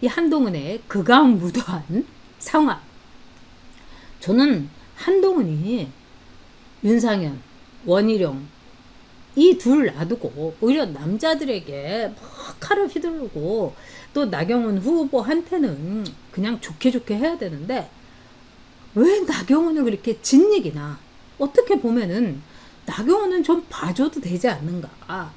이 한동훈의 극악무도한 상황. 저는 한동훈이 윤상현, 원희룡 이 둘 놔두고 오히려 남자들에게 막 칼을 휘두르고 또 나경원 후보한테는 그냥 좋게 해야 되는데 왜 나경원을 그렇게 진얘기나. 어떻게 보면은 나경원은 좀 봐줘도 되지 않는가.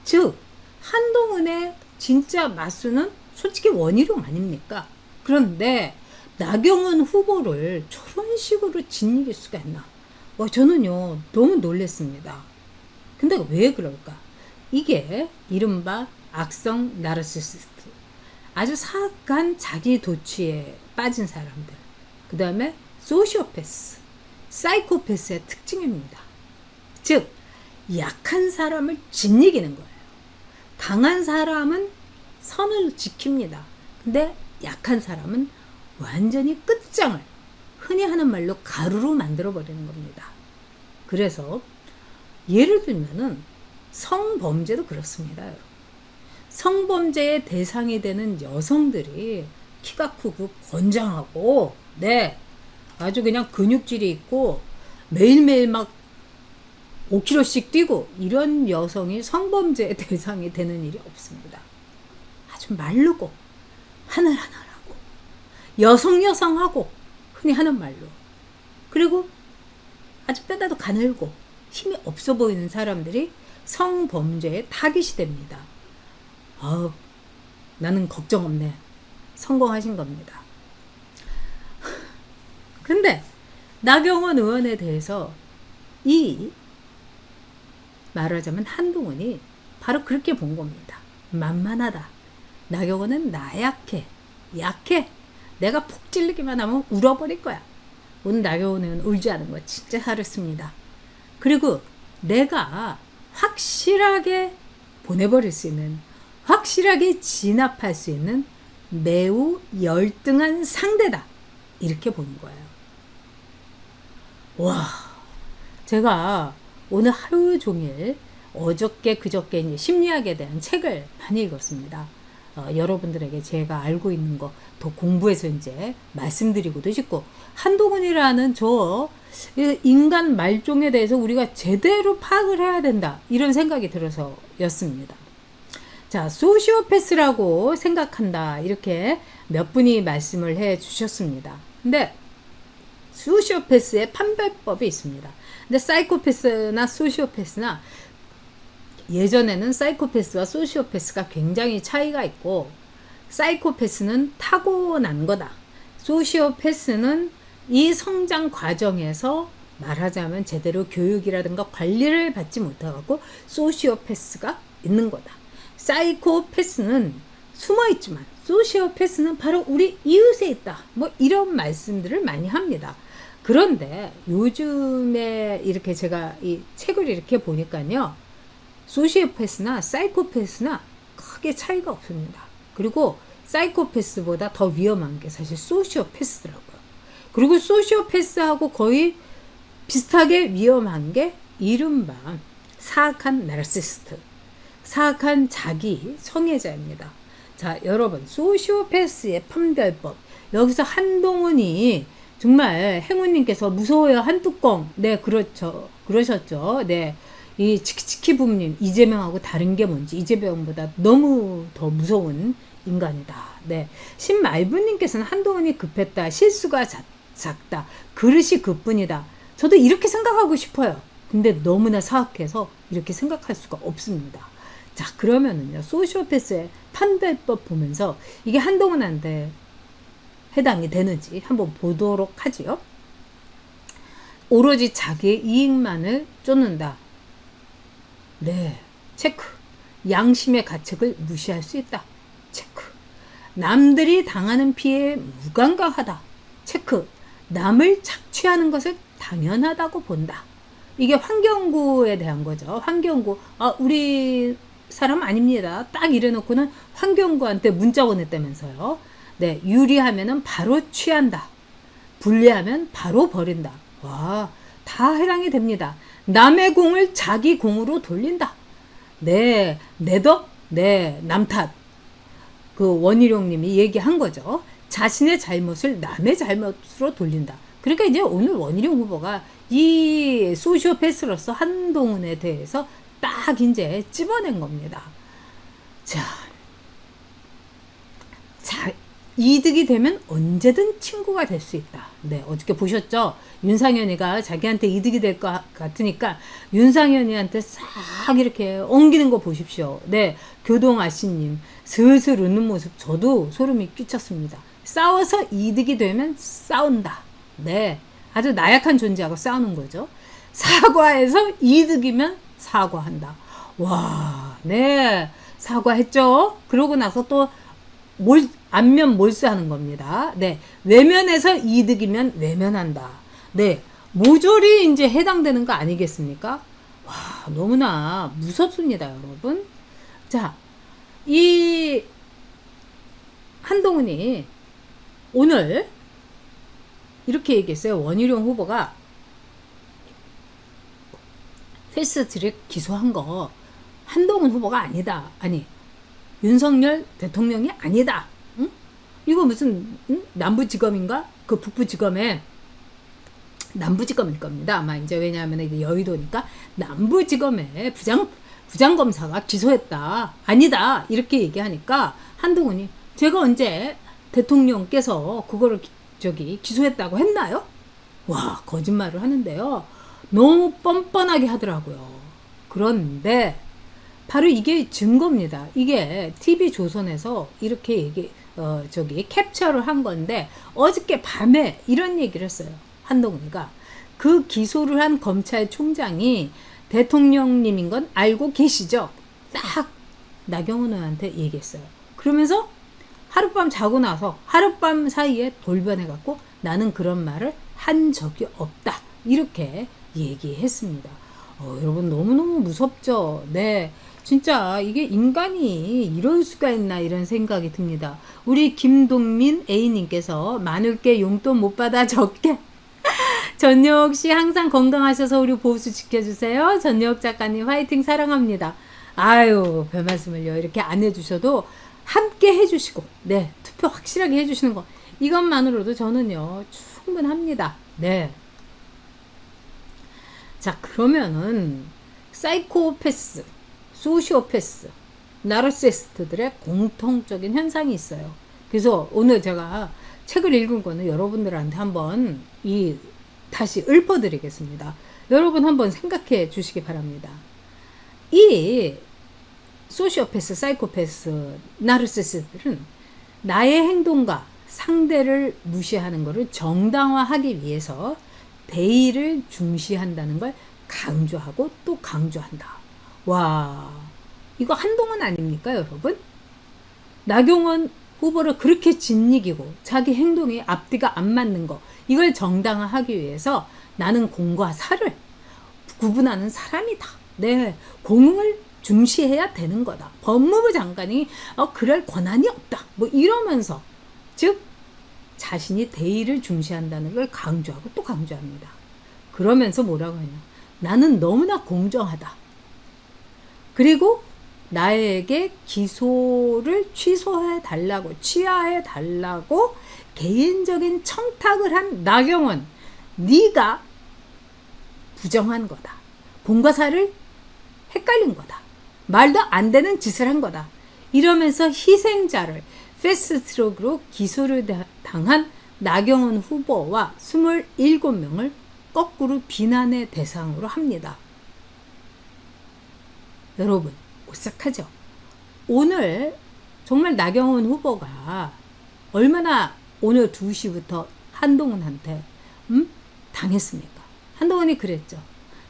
즉 한동훈의 진짜 맞수는 솔직히 원희룡 아닙니까? 그런데 나경원 후보를 저런 식으로 진이길 수가 있나. 저는요 너무 놀랬습니다. 근데 왜 그럴까? 이게 이른바 악성 나르시시스트, 아주 사악한 자기 도취에 빠진 사람들, 그 다음에 소시오패스, 사이코패스의 특징입니다. 즉 약한 사람을 짓이기는 거예요. 강한 사람은 선을 지킵니다. 근데 약한 사람은 완전히 끝장을, 흔히 하는 말로 가루로 만들어 버리는 겁니다. 그래서 예를 들면은 성범죄도 그렇습니다. 여러분. 성범죄의 대상이 되는 여성들이 키가 크고 건장하고 아주 그냥 근육질이 있고 매일매일 막 5kg씩 뛰고 이런 여성이 성범죄의 대상이 되는 일이 없습니다. 아주 마르고 하늘하늘하고 여성하고 흔히 하는 말로, 그리고 아주 뼈다도 가늘고 힘이 없어 보이는 사람들이 성범죄의 타깃이 됩니다. 나는 걱정 없네. 성공하신 겁니다. 근데 나경원 의원에 대해서 말하자면 한동훈이 바로 그렇게 본 겁니다. 만만하다. 나경원은 나약해. 약해. 내가 푹 찔리기만 하면 울어버릴 거야. 오늘 나경원 의원 울지 않은 거 진짜 잘했습니다. 그리고 내가 확실하게 보내버릴 수 있는, 확실하게 진압할 수 있는 매우 열등한 상대다. 이렇게 보는 거예요. 와, 제가 오늘 하루 종일 어저께 그저께 이제 심리학에 대한 책을 많이 읽었습니다. 여러분들에게 제가 알고 있는 거 더 공부해서 이제 말씀드리고도 싶고, 한동훈이라는 저 인간 말종에 대해서 우리가 제대로 파악을 해야 된다, 이런 생각이 들어서였습니다. 자, 소시오패스라고 생각한다, 이렇게 몇 분이 말씀을 해 주셨습니다. 근데 소시오패스의 판별법이 있습니다. 근데 사이코패스나 소시오패스나, 예전에는 사이코패스와 소시오패스가 굉장히 차이가 있고, 사이코패스는 타고난 거다. 소시오패스는 이 성장 과정에서 말하자면 제대로 교육이라든가 관리를 받지 못하고 소시오패스가 있는 거다. 사이코패스는 숨어있지만 소시오패스는 바로 우리 이웃에 있다. 뭐 이런 말씀들을 많이 합니다. 그런데 요즘에 이렇게 제가 이 책을 이렇게 보니까요, 소시오패스나 사이코패스나 크게 차이가 없습니다. 그리고 사이코패스보다 더 위험한 게 사실 소시오패스더라고요. 그리고 소시오패스하고 거의 비슷하게 위험한 게 이른바 사악한 나르시스트, 사악한 자기 성애자입니다. 자, 여러분, 소시오패스의 판별법. 여기서 한동훈이 정말 행운님께서 무서워요 한뚜껑. 네, 그렇죠. 그러셨죠. 네. 이 치키치키 부모님, 이재명하고 다른 게 뭔지, 이재명보다 너무 더 무서운 인간이다. 네. 신말부님께서는 한동훈이 급했다. 실수가 작다. 그릇이 그뿐이다. 저도 이렇게 생각하고 싶어요. 근데 너무나 사악해서 이렇게 생각할 수가 없습니다. 자, 그러면은요, 소시오패스의 판별법 보면서 이게 한동훈한테 해당이 되는지 한번 보도록 하지요. 오로지 자기의 이익만을 쫓는다. 네, 체크. 양심의 가책을 무시할 수 있다. 체크. 남들이 당하는 피해에 무감각하다. 체크. 남을 착취하는 것을 당연하다고 본다. 이게 환경구에 대한 거죠. 환경구. 우리 사람 아닙니다. 딱 이래놓고는 환경구한테 문자 보냈다면서요. 네, 유리하면은 바로 취한다. 불리하면 바로 버린다. 와, 다 해당이 됩니다. 남의 공을 자기 공으로 돌린다. 네, 내 덕, 네, 남 탓. 그 원희룡 님이 얘기한 거죠. 자신의 잘못을 남의 잘못으로 돌린다. 그러니까 이제 오늘 원희룡 후보가 이 소시오패스로서 한동훈에 대해서 딱 이제 찝어낸 겁니다. 자, 이득이 되면 언제든 친구가 될 수 있다. 네, 어저께 보셨죠? 윤상현이가 자기한테 이득이 될 것 같으니까 윤상현이한테 싹 이렇게 옮기는 거 보십시오. 네, 교동아씨님 슬슬 웃는 모습 저도 소름이 끼쳤습니다. 싸워서 이득이 되면 싸운다. 네, 아주 나약한 존재하고 싸우는 거죠. 사과해서 이득이면 사과한다. 와, 네, 사과했죠? 그러고 나서 또 안면 몰수하는 겁니다. 네, 외면해서 이득이면 외면한다. 네, 모조리 이제 해당되는 거 아니겠습니까? 와, 너무나 무섭습니다, 여러분. 자, 이 한동훈이 오늘 이렇게 얘기했어요. 원희룡 후보가 패스트트랙 기소한 거 한동훈 후보가 아니다. 아니, 윤석열 대통령이 아니다. 응? 이거 무슨 남부지검인가? 그 북부지검에 남부지검일 겁니다. 아마 이제 왜냐하면 이게 여의도니까 남부지검에 부장검사가 기소했다. 아니다. 이렇게 얘기하니까 한동훈이 제가 언제 대통령께서 그거를 기소했다고 했나요? 와, 거짓말을 하는데요. 너무 뻔뻔하게 하더라고요. 그런데 바로 이게 증거입니다. 이게 TV조선에서 이렇게 캡처를 한 건데 어저께 밤에 이런 얘기를 했어요. 한동훈이가. 그 기소를 한 검찰총장이 대통령님인 건 알고 계시죠? 딱 나경원 의원한테 얘기했어요. 그러면서 하룻밤 자고 나서 하룻밤 사이에 돌변해갖고 나는 그런 말을 한 적이 없다. 이렇게 얘기했습니다. 여러분 너무너무 무섭죠? 네. 진짜 이게 인간이 이럴 수가 있나 이런 생각이 듭니다. 우리 김동민 A님께서 많을게 용돈 못 받아 적게 전역 씨 항상 건강하셔서 우리 보수 지켜주세요. 전역 작가님 화이팅 사랑합니다. 아유 별 말씀을요. 이렇게 안 해주셔도 함께 해주시고 네 투표 확실하게 해주시는 거 이것만으로도 저는요 충분합니다. 네. 자 그러면은 사이코패스 소시오패스, 나르시시스트들의 공통적인 현상이 있어요. 그래서 오늘 제가 책을 읽은 거는 여러분들한테 한번 다시 읊어드리겠습니다. 여러분 한번 생각해 주시기 바랍니다. 이 소시오패스, 사이코패스, 나르시시스트들은 나의 행동과 상대를 무시하는 것을 정당화하기 위해서 대의를 중시한다는 걸 강조하고 또 강조한다. 와, 이거 한동훈 아닙니까, 여러분? 나경원 후보를 그렇게 짓이기고 자기 행동이 앞뒤가 안 맞는 거 이걸 정당화하기 위해서 나는 공과 사를 구분하는 사람이다. 네, 공을 중시해야 되는 거다. 법무부 장관이 그럴 권한이 없다. 뭐 이러면서 즉 자신이 대의를 중시한다는 걸 강조하고 또 강조합니다. 그러면서 뭐라고 하냐? 나는 너무나 공정하다. 그리고 나에게 기소를 취소해달라고 취하해달라고 개인적인 청탁을 한 나경원 네가 부정한 거다. 공과 사를 헷갈린 거다. 말도 안 되는 짓을 한 거다. 이러면서 희생자를 패스트트랙으로 기소를 당한 나경원 후보와 27명을 거꾸로 비난의 대상으로 합니다. 여러분 오싹하죠? 오늘 정말 나경원 후보가 얼마나 오늘 2시부터 한동훈한테 당했습니까? 한동훈이 그랬죠.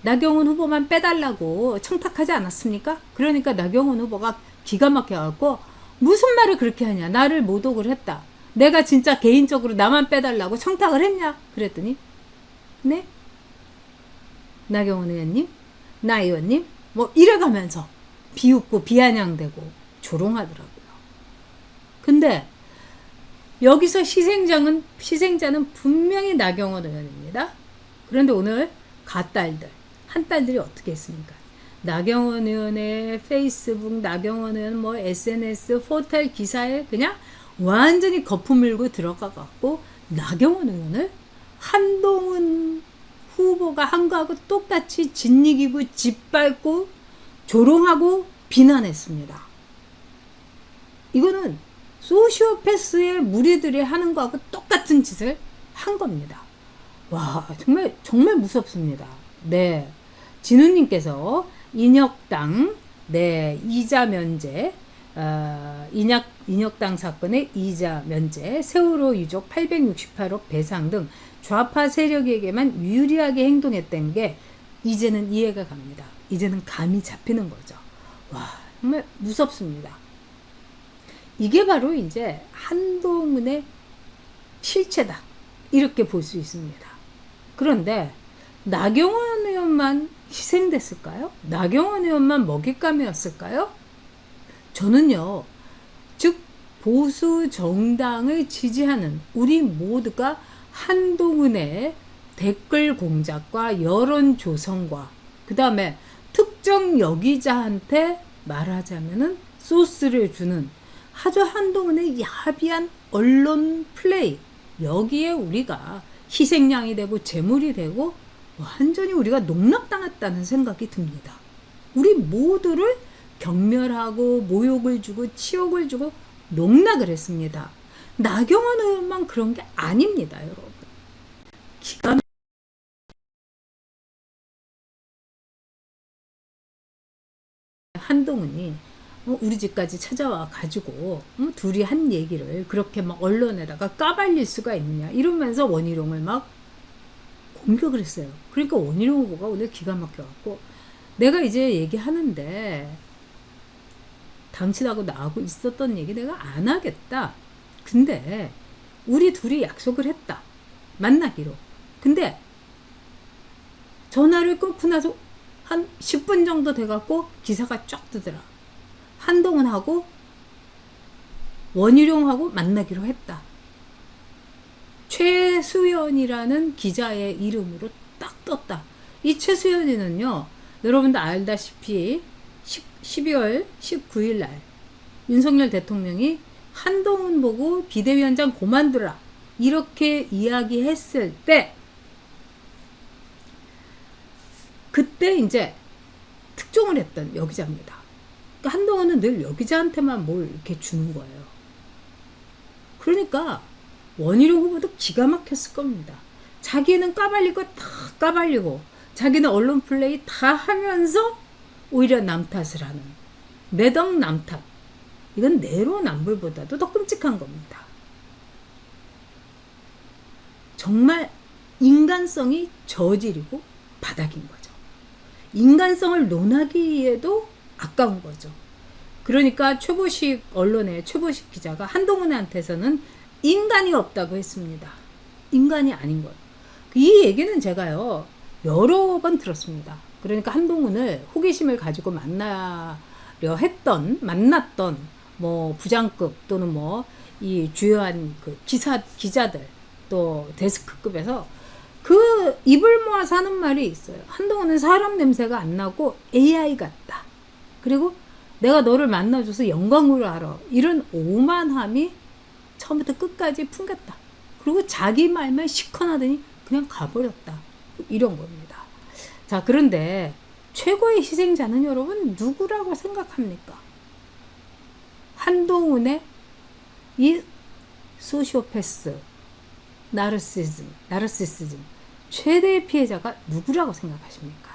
나경원 후보만 빼달라고 청탁하지 않았습니까? 그러니까 나경원 후보가 기가 막혀갖고 무슨 말을 그렇게 하냐. 나를 모독을 했다. 내가 진짜 개인적으로 나만 빼달라고 청탁을 했냐? 그랬더니 네? 나경원 의원님? 나 의원님? 뭐 이래가면서 비웃고 비아냥대고 조롱하더라고요. 근데 여기서 희생자는 분명히 나경원 의원입니다. 그런데 오늘 갓딸들, 한딸들이 어떻게 했습니까? 나경원 의원의 페이스북, 나경원 의원 뭐 SNS 포털 기사에 그냥 완전히 거품 물고 들어가 갖고 나경원 의원을 한동훈 후보가 한 거하고 똑같이 짓이기고 짓밟고 조롱하고 비난했습니다. 이거는 소시오패스의 무리들이 하는 거하고 똑같은 짓을 한 겁니다. 와, 정말 무섭습니다. 네. 진우님께서 인혁당, 네, 이자 면제, 인혁당 사건의 이자 면제, 세월호 유족 868억 배상 등 좌파 세력에게만 유리하게 행동했던 게 이제는 이해가 갑니다. 이제는 감이 잡히는 거죠. 와, 정말 무섭습니다. 이게 바로 이제 한동훈의 실체다. 이렇게 볼 수 있습니다. 그런데 나경원 의원만 희생됐을까요? 나경원 의원만 먹잇감이었을까요? 저는요, 즉 보수 정당을 지지하는 우리 모두가 한동훈의 댓글 공작과 여론 조성과 그 다음에 특정 여기자한테 말하자면은 소스를 주는 아주 한동훈의 야비한 언론 플레이, 여기에 우리가 희생양이 되고 재물이 되고 완전히 우리가 농락당했다는 생각이 듭니다. 우리 모두를 경멸하고 모욕을 주고 치욕을 주고 농락을 했습니다. 나경원 의원만 그런 게 아닙니다, 여러분. 기가 한동훈이 우리 집까지 찾아와 가지고 둘이 한 얘기를 그렇게 막 언론에다가 까발릴 수가 있느냐 이러면서 원희룡을 막 공격을 했어요. 그러니까 원희룡 후보가 오늘 기가 막혀갖고 내가 이제 얘기하는데 당신하고 나하고 있었던 얘기 내가 안 하겠다. 근데 우리 둘이 약속을 했다. 만나기로. 근데 전화를 끊고 나서 한 10분 정도 돼갖고 기사가 쫙 뜨더라. 한동훈하고 원희룡하고 만나기로 했다. 최수연이라는 기자의 이름으로 딱 떴다. 이 최수연이는요, 여러분도 알다시피 12월 19일 날 윤석열 대통령이 한동훈 보고 비대위원장 그만두라 이렇게 이야기했을 때 그때 이제 특종을 했던 여기자입니다. 그러니까 한동훈은 늘 여기자한테만 뭘 이렇게 주는 거예요. 그러니까 원희룡 후보도 기가 막혔을 겁니다. 자기는 까발리고 다 까발리고 자기는 언론 플레이 다 하면서 오히려 남탓을 하는 내덕 남탓. 이건 내로남불보다도 더 끔찍한 겁니다. 정말 인간성이 저질이고 바닥인 거죠. 인간성을 논하기에도 아까운 거죠. 그러니까 최보식 언론의 최보식 기자가 한동훈한테서는 인간이 없다고 했습니다. 인간이 아닌 것. 이 얘기는 제가요 여러 번 들었습니다. 그러니까 한동훈을 호기심을 가지고 만났던 뭐 부장급 또는 뭐 이 주요한 그 기자들 또 데스크급에서 그 입을 모아서 하는 말이 있어요. 한동훈은 사람 냄새가 안 나고 AI 같다. 그리고 내가 너를 만나줘서 영광으로 알아. 이런 오만함이 처음부터 끝까지 풍겼다. 그리고 자기 말만 시커나더니 그냥 가버렸다. 이런 겁니다. 자, 그런데 최고의 희생자는 여러분 누구라고 생각합니까? 한동훈의 이 소시오패스, 나르시시즘 최대의 피해자가 누구라고 생각하십니까?